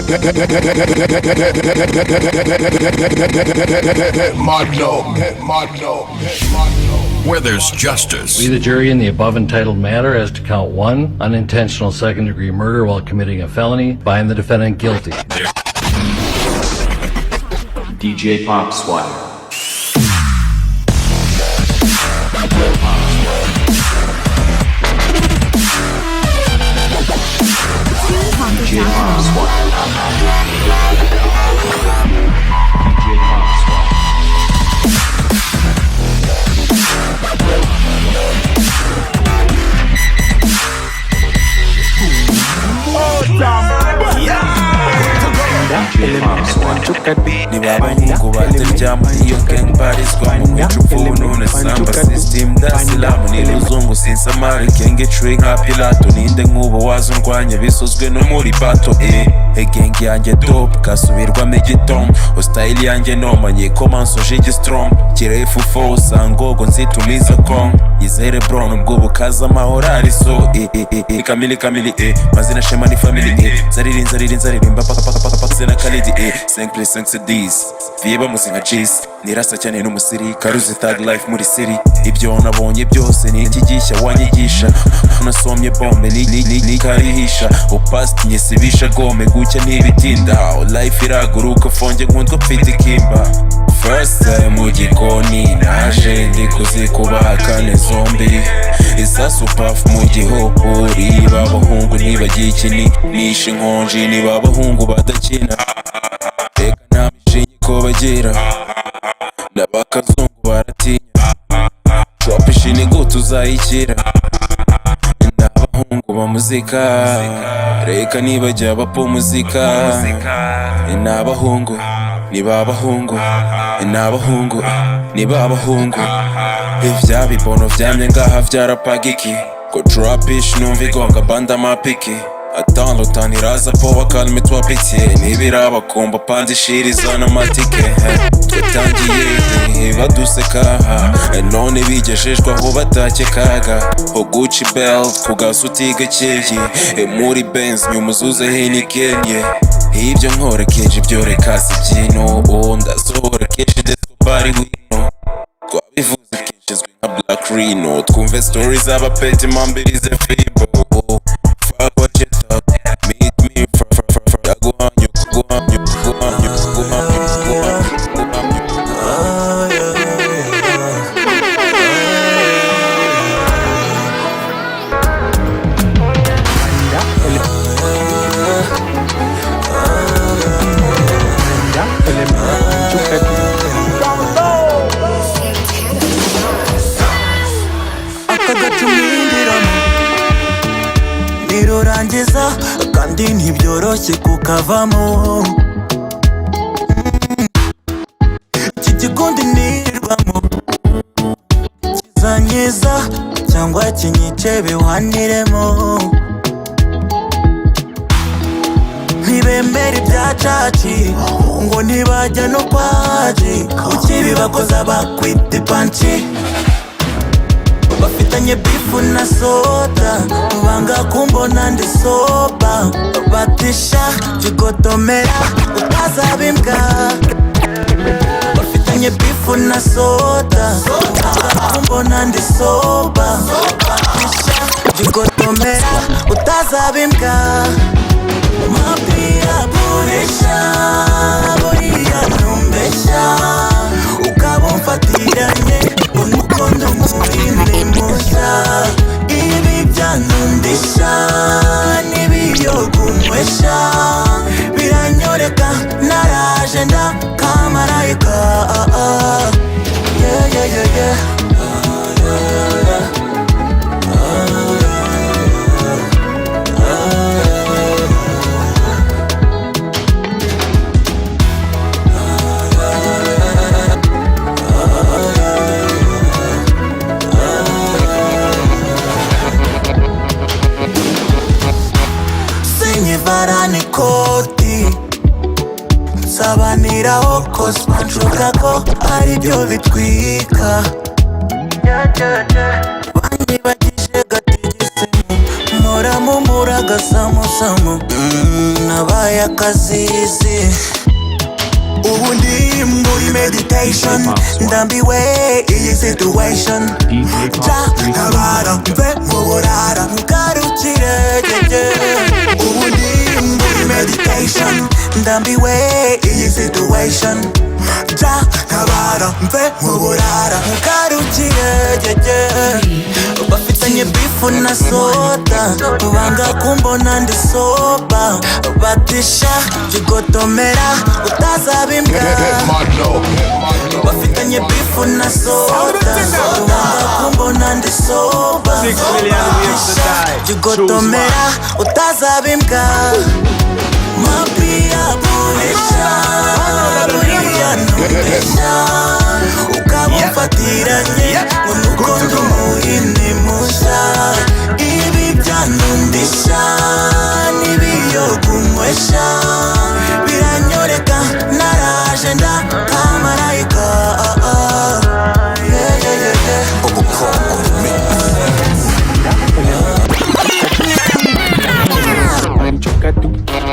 Where there's justice. We, the jury, in the above entitled matter as to count 1, unintentional second-degree murder while committing a felony, find the defendant guilty. DJ Pop Swag. DJ Pop Swag. Nibabahungu bataryama iyo gang barizwa mu microphone samba system dasilamu niluzungu sinsamari kenge tree nka Pilato ninde nk'ubu wazundwanya bisozwe no muri bato gang yanjye dope kasubirwamo igitom style yanjye nomanye komanso jigi strong kirefu fo sangogo nzitumiza kong yizere bro nubwo bukaza amahoro ari so kamili mazina shema ni family zaririmba paka zena kalidi 5+5 cds vieba muzinga cheese nirasa cyane n'umusirikare uzi tag life muri city ibyo nabonye byose ni ikigishya wanyigisha nasomye bombe ni karihisha upast nyesibisha gome gucya ntibitinda life iraguruka fonge nkundwa mfite kimba first time mu gikoni naje ndi kuzikubakane zombi isa superf mu gihopuri babahungu ntibagiye ikini nishe inkonji ni babahungu badakina reka nta mishinyi ko bagira n'abakazungu baratinya drop ishini gutu uzayikira n'abahungu ba muzika reka nibajya bapfa muzika n'abahungu ni babahungu n'abahungu ni babahungu ibya bibono vyamye ngaha vyarapagiki ko dropish numva igonga banda mapiki Attends l'automne iraza powa calme-toi pitié Nibiraba kumba panzi shiriza n'amatike Twatangiye baduseka none bigejejwe aho batakekaga ho Gucci belt ku gasuti gakeye muri Benz nyuma uzuze Heineken ibyo nkorekeje ibyo reka si byino ndazorekeje desubari wino twabivuze kenshi zwi nka Black Rhino twumve stories z'abapeti mambirize fibo fuck what you thought meet me nirurangiza kandi ntibyoroshye kukavamo iki gikundi nirirwamo kizanyiza cyangwa kinyice biwaniremo ntibemera ibya caci ngo ntibajya no kwaji ukibibakoza bakwita ipanci bafitanye bifu na soda banga kumbona ndi soba batisha jigotomera utazaba imbwa bafitanye bifu na soda banga kumbona ndi soba batisha jigotomera utazaba imbwa mapia buresha buriya numbesha ukabumfatiranye umukondo murinde musha ibi byanundisha n'ibiyogumwesha biranyoreka naraje nda kamarayika yeah varani koti nsabaniraho kosma nshuka ko ari byo bitwika banyibagije gatigisemu muramu muragasamusamu nabaye akazizi ubu ndi muri meditation ndambiwe iyi situation ja ntabara mve mu burara ngarukire ubu ndi muri meditation ndambiwe iyi situation ja ntabara mve mu burara ngarukire bafitanye bifu na soda banga kumbona ndi soba batisha jigotomera utazabimbwa bafitanye bifu na soda banga kumbona ndi soba batisha jigotomera utazabimbwa mapia bulisha buriya nubesha ukamufatiranye unuko ndi umuhini musha ibi byanundisha n'ibiyogunywesha biranyoreka naraje ndakamarayika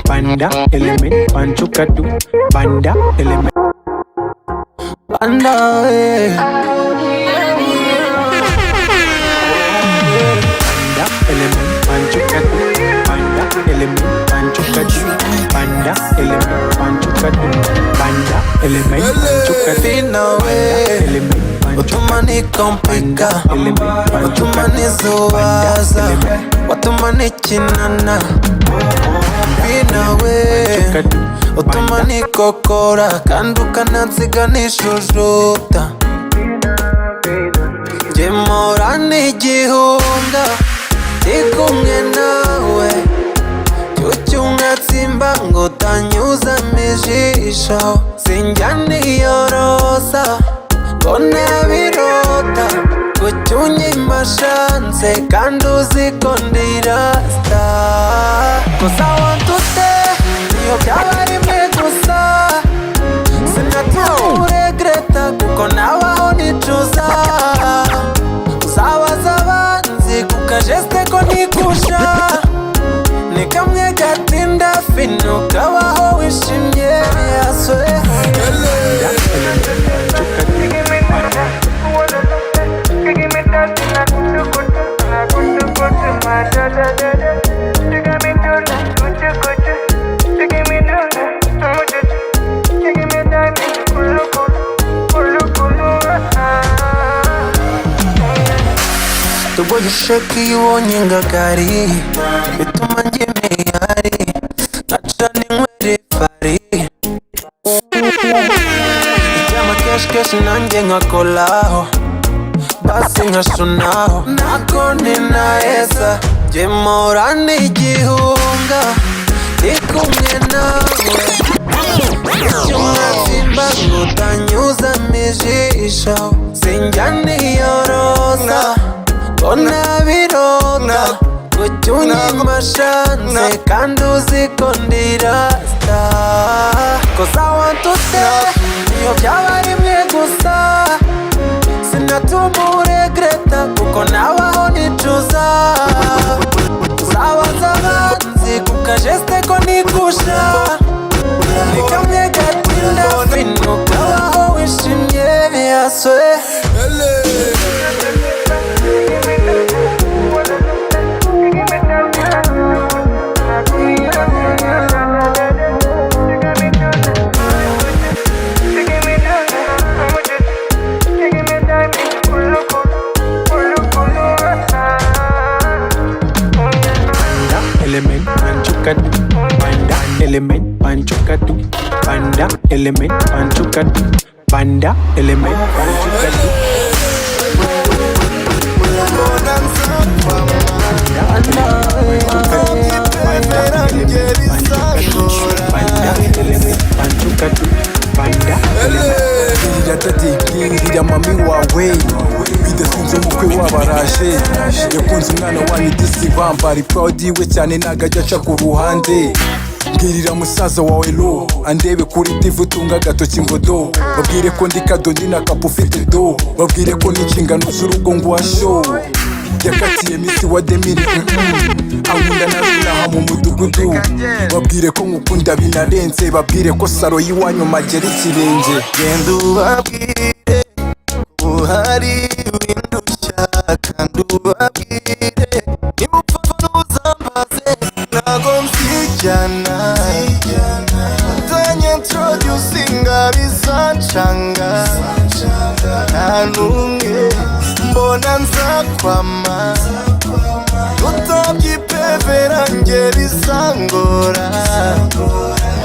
Panda element, panchukatu, panda element, panda element, panchukatu, panda element, panchukatu, panda element, panchukatu, panda element, panchukatu, element. Watumani kompika, watumani zowaza, watumani chinana Binawe, watumani kokora, kanduka nansiga nishujuta Jemorani jihunda, tikumye nawe Chuchunga tsimba ngotanyuza mijisho Sinjani yorosa Kone virota kuchunyima shanse kanduzi kondirasta Kosa wantute niyo byabari mwe gusa Sinatu regreta kuko nabaho nicuza Uzabaza abanzi kuka jeste ko nikusha Nikamye gatinda finu kabaho wishimye yaswe Tubo yisheki yibonye ingagari bituma ngemeyari naca ninywere fari icyama keshi keshi nanjye nkakolaho basi nkasunaho nako ninaheza jemorani igihunga ndikumwe nawe icyumwatsimba ngutanyuza mijisho sinjyani yorosa Kona virota kuchunyima shanse kanduzi kondirasta Kosa wantute niyo byabari mwe gusa Sinatumu regreta kuko nabaho nicuza Uzabaza abanzi kuka jeste ko nikusha Nikamye gatinda finu kabaho wishimye yaswe Element panchukatu, panda element panchukatu, panda element panchukatu, panda element panchukatu. Irira mami wawe bidasunze umukwe wabaraje yakunze umwana wanyu disiva mbari proud iwe cyane nagajya aca ku ruhande mbwirira musaza wawe lo andebe kuri TV utunga agatoki ngo do babwire ko ndi kado ndi na kapu ufite do babwire ko n'inshingano z'urugo ngo washo yakatiye misi wa demiri ankunda naziraha mu mudugudu mudugudu babwire ko ngukunda binarenze babwire ko saro y'iwanyu magera ikirenge genda ubabwire uhari windushya kandi ubabwire niba upfa ntuzambaze ntago msijyana utanyentroducinga bizancanga nta n'umwe mbona nzakwama utabyipevera nge bizangora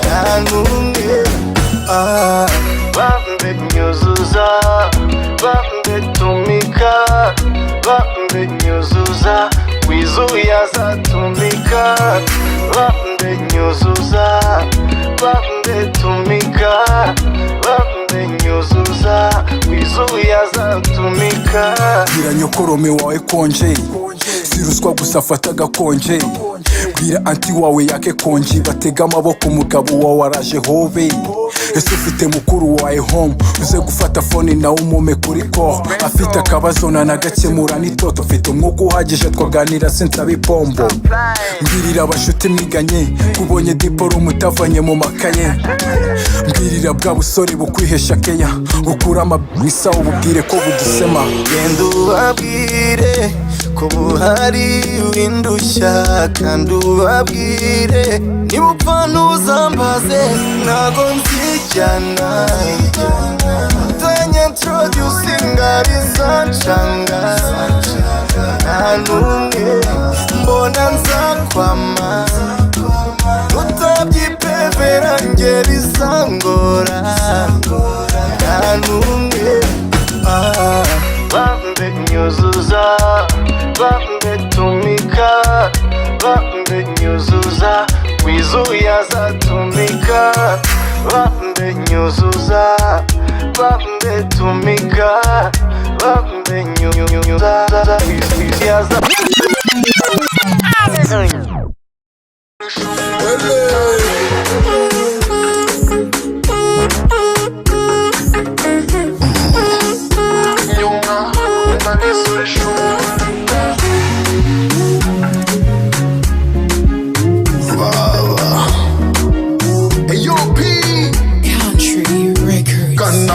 nta n'umwe bambe nyuzuza bambe tumika bambe nyuzuza wizuya zatumika bambe nyuzuza bambe tumika bambe nyuzuza wizuya zatumika bwira nyokorome wawe konje si ruswa gusa fata agakonje bwira anti wawe yake konji batega amaboko umugabo wawe araje hobe ese ufite mukuru wawe home uze gufata fone nawe umume kuri call afite akabazo nanagakemura n'itoto ufite umwuka uhagije twaganira sinsaba ipombo mbwirira abashuti mwiganye kubonye diporo mutavanye mu makaye mbwirira bwa busore bukwihesha keya bukura amabwisa ububwire ko bugisema genda ubabwire ko buhari windushya kandi ubabwire niba upfa ntuzambaze ntago nzijyana utanyentroducinga bizancanga nta n'umwe mbona nzakwama utabyipevera nge bizangora nta n'umwe bambe nyuzuza bambe tumika bambe nyuzuza wizuya zatumika bambe nyuzuza bambe tumika bambe nyuzuza wizuya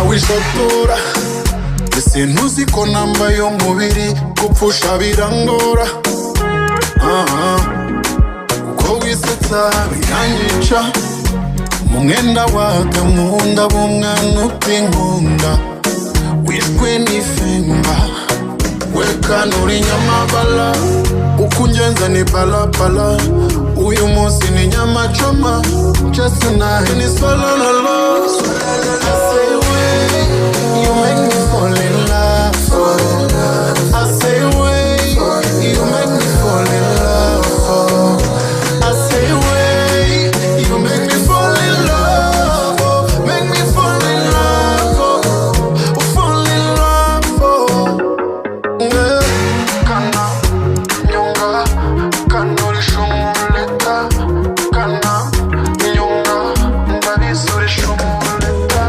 wisotora ese ntuzi ko nambaye umubiri gupfusha birangora uko wisetsa biranyica mu mwenda wakankunda b'umwana utinkunda wishwe n'ifemba wekanura inyamabala uko ungenza ni balabala uyu munsi ni nyamacoma just tonight ni solololo you make me fall in love. I say wait, you make me fall in love. I say wait, you make me fall in love. Make me fall in love. Fall in love. Kana nyonga, kanurisha umuleta. Kana nyonga, ndabisurisha umuleta.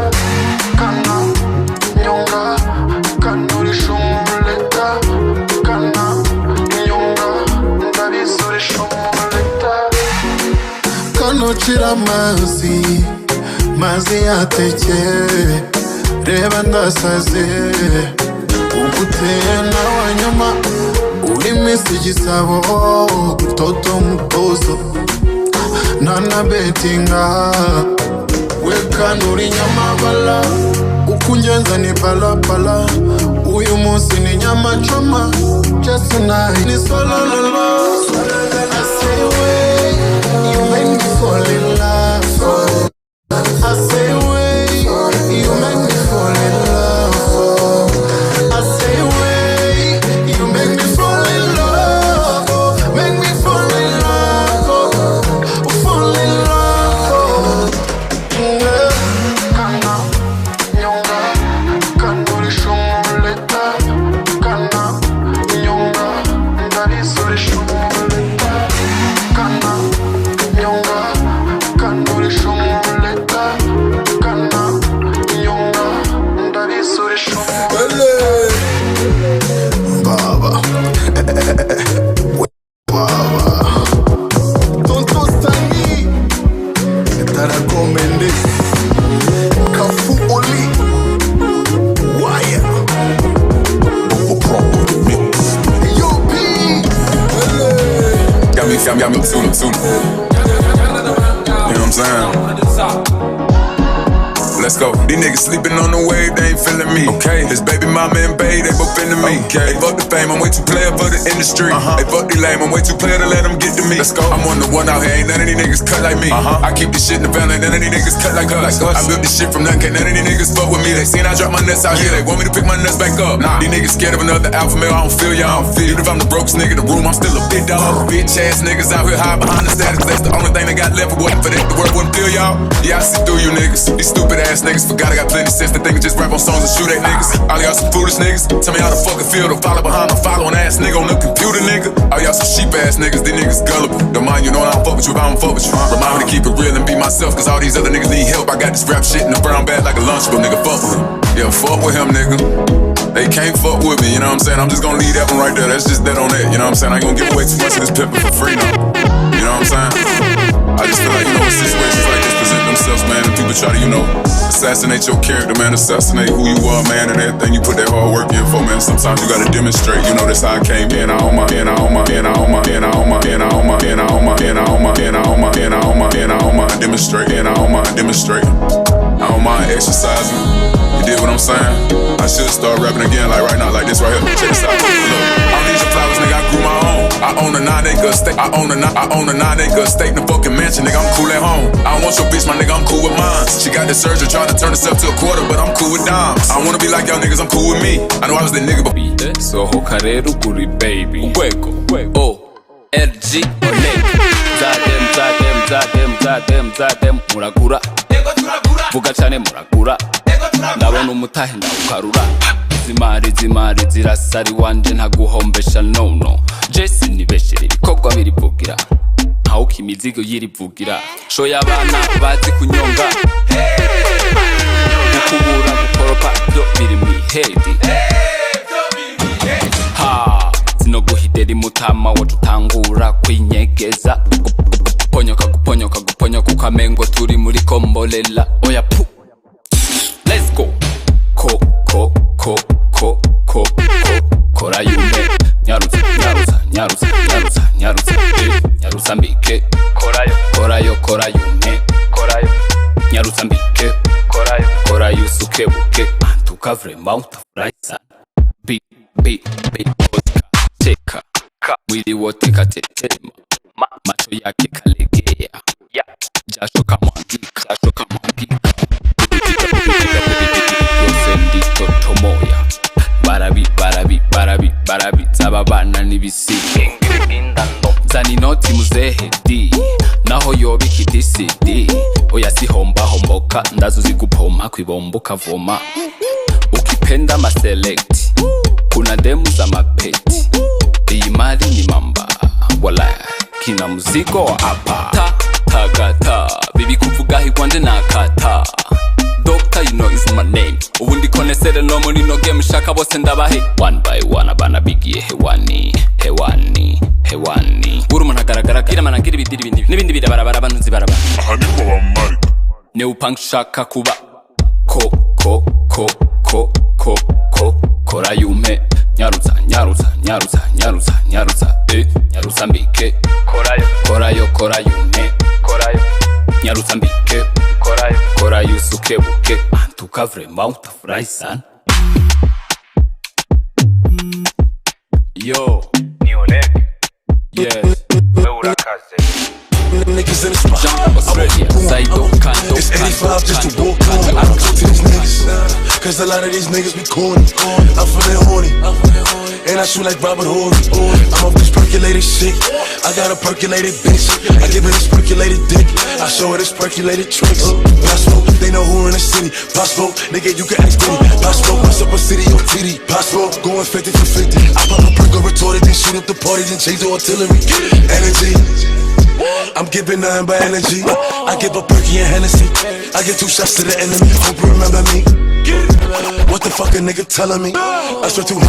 Kana nyonga kanurisha umuleta kana nyonga ndabisurisha umuleta kanocira mazi yatekeye reba ndasaze uguteye n'abanyama urimo igisabo toto mutozo nana betinga wekanura inyamabala uko ungenza ni balabala uyu munsi ni nyamacoma just tonight ni solololo I say wait, you make me fall in love. I say wait, you make me fall in love. I say wait, you make me fall in love. Make me fall in love. Fall in love. Kana nyonga kanurisha umuleta kana nyonga ndabisurisha umuleta kana nyonga kanurisha umuleta kana nyonga ndabisurisha baba baba don't stop got me too. You know what I'm saying? Let's go. These niggas sleeping on the wave, they ain't feeling me. Okay. His baby mama and bae, they both into me. Okay. They fuck the fame, I'm way too player for the industry. They fuck the lame, I'm way too player to let them get to me. Let's go. I'm on the one out here, ain't none of these niggas cut like me. I keep this shit in the family, none of these niggas cut like us. I built this shit from nothing, can't none of these niggas fuck with me. They seen I drop my nuts out here, they want me to pick my nuts back up. Nah. These niggas scared of another alpha male, I don't feel y'all. Even if I'm the brokest nigga in the room, I'm still a big dog. Bitch ass niggas out here hide behind the status, that's the only thing they got left. If it wasn't for that, the world wouldn't feel y'all. Yeah, I see through you niggas. These stupid ass niggas forgot I got plenty sense to think just rap on songs and shoot at niggas. All y'all some foolish niggas. Tell me how the fuck it feel to follow behind a following ass nigga on the computer, nigga. All y'all some sheep ass niggas. These niggas gullible. Don't mind you know I don't fuck with you if I don't fuck with you. Remind me to keep it real and be myself, cause all these other niggas need help. I got this rap shit in the brown bag like a lunchable, nigga. Fuck with him. Yeah, fuck with him, nigga. They can't fuck with me, you know what I'm saying? I'm just gonna leave that one right there. That's just that on that, you know what I'm saying? I ain't gonna give away too much of this pepper for free now. You know what I'm saying? I just feel like, you know, when situations like this present themselves, man, and people try to, you know, assassinate your character, man, assassinate who you are, man, and everything you put that hard work in for, man. Sometimes you gotta demonstrate, you know, that's how I came in. I own my, and I own my, and I own my, and I own my, and I own my, and I own my, and I own my, and I own my, and I own my, and I own my, demonstrate, and I own my, demonstrate. I don't mind exercising. You did what I'm saying? I should start rapping again, like right now, like this right here. Check this out. Look, I don't need your flowers, nigga. I grew my own. I own a 9-acre estate. I own a 9-acre estate in the fucking mansion, nigga. I'm cool at home. I don't want your bitch, my nigga. I'm cool with mine. She got the surgery trying to turn herself to a quarter, but I'm cool with dimes. I don't wanna be like y'all niggas. I'm cool with me. I know I was the nigga, but sohoka rero kuri baby wego ORG Oleg zadem muragura vuga cyane muragura ndabona umutahe ndawukarura zimari zirasari wanje ntaguhombesha no Jesse nibeshere ibikorwa birivugira ntaho kimizigo yirivugira shoya abana bazi kunyonga gukubura gukoropa byo biri mu ihedi zino guhidera imutama wacutangura kwinyegeza guponyoka ukamengo turi muri kombolela oya pu let's go kora yume nyaruza mbike kora yume nyaruza mbike kora yusuke buke antuka vrema utafurahi sana bi teka mwili wote katetema macho yake kalegea jasho kama andika yose ndito tomoya barabi zababana nibisige zani noti muzehe di naho yobiki DCD oya si homboka ndazuzi gupoma kwibombo kavoma ukipenda maselect kuna demu za mapeti iyi mali ni mamba wala kina muziko hapa tagata bibi kuvuga higwanje nakata Doctor, you know is my name. Ubundi konesere no muri no game shaka bose ndabahe one by one abana bigiye hewani uri umuntu agaragara kira managira ibidiri n'ibindi birabarabara abantu zibarabara aha niko bamari ne upang shaka kuba kora yume nyaruza mbike kora yume nyaruza mbike kora yusuke buke antuka vrema utafurahi sana yo ni Oleg yes wewe urakaze niggas in the spot. Australia, Saido, Kando, It's 85 just to walk out. I don't talk to these niggas, cause a lot of these niggas be corny. I'm feeling horny, and I shoot like Robert Horry. I'm off this percolated shit. I got a percolated bitch. I give her this percolated dick. I show her this percolated tricks. Possible, they know who in the city. Possible, nigga, you can ask Diddy. Possible, bust up a city on TD. Possible, going 50 for 50. I pop a perk or retorted, then shoot up the party, then change the artillery. Energy. I'm giving nothing but energy. I give a perky and Hennessy. I get 2 shots to the enemy. Hope you remember me. What the fuck a nigga telling me? I spent 250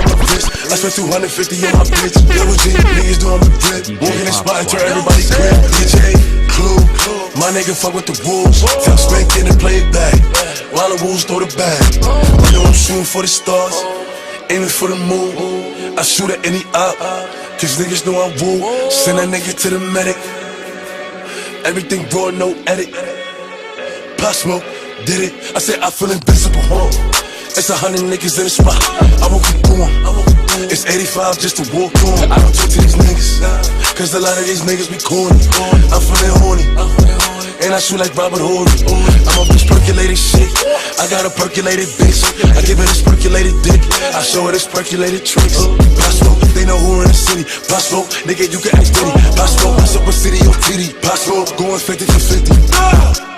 on my wrist. I spent 250 on my bitch. Double G, niggas doing my grip. Walk in the spot and turn everybody grip. DJ, Clue, my nigga fuck with the wolves. Tell Spank in and play it back while the wolves throw the bag. You know I'm shooting for the stars. aiming for the moon. I shoot at any op, cause niggas know I'm woo. Send that nigga to the medic. Everything raw, no edit. Pop Smoke, did it. I said I feel invincible. It's 100 niggas in the spot. I won't keep going. It's 85 just to walk on. I don't talk to these niggas, cause a lot of these niggas be corny. I'm feeling horny, and I shoot like Robert Horry. I'm a bitch percolated shit. I got a percolated bitch. I give her this percolated dick. I show her this percolated tricks. Pop Smoke, they know who in the city. Pop Smoke, nigga, you can ask Diddy. Pop Smoke, super city on TD. Pop Smoke, going 50 for 50.